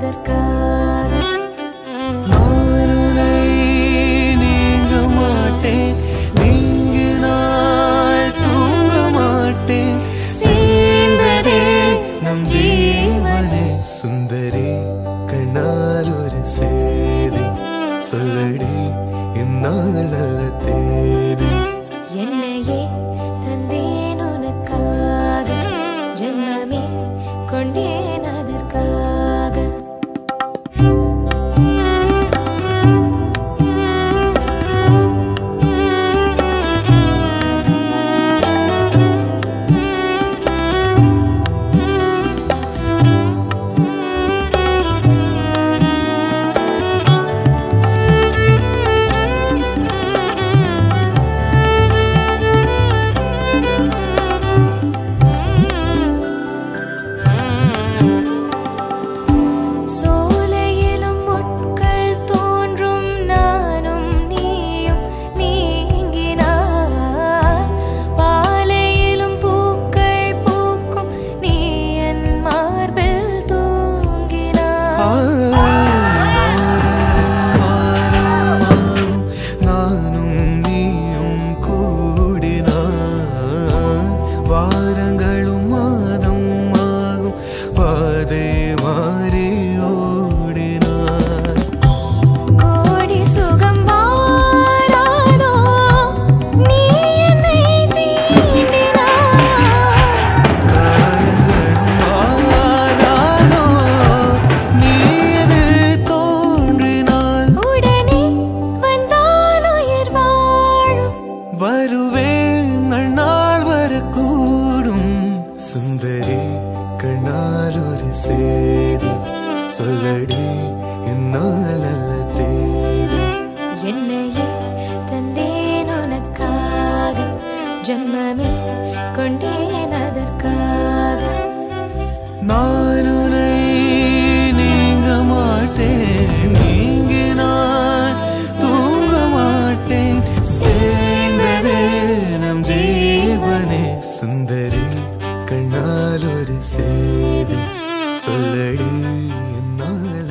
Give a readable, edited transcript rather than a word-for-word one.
அதற்காக நான் உன்னை நீங்க மாட்டேன், நீங்கினால் தூங்க மாட்டேன். சேர்ந்ததே நம் ஜீவனே சுந்தரி, கண்ணால் ஒரு சேதி சொல்லடி என்னால் நல்ல தேதி. என்னையே தந்தேன் உனக்காக, ஜென்மமே கொண்டேன் அதற்காக. வாரங்களும் மாதம் ஆகும், பாதை மாறி ஓடினார். கோடி சுகம் வாராதோ நீ என்னை தீண்டினாய், காயங்களும் மாறாதோ நீ எதிர் தோன்றினாள். உடனே வந்தால் உயிர் வாழும், வருவேன் நன்னாள் வரக்கூடும். சுந்தரி, கண்ணால் ஒரு சேதி சொல்லடி என்னால் நல்ல தேதி. என்னையே தந்தேன் உனக்காக, ஜென்மமே கொண்டேன் அதற்காக. நான் உன்னை நீங்க மாட்டேன், நீங்கினால் தூங்க மாட்டேன். சேர்ந்ததே நம் ஜீவனே சுந்தரி, கண்ணால் ஒரு சேதி சொல்லடி என்னால்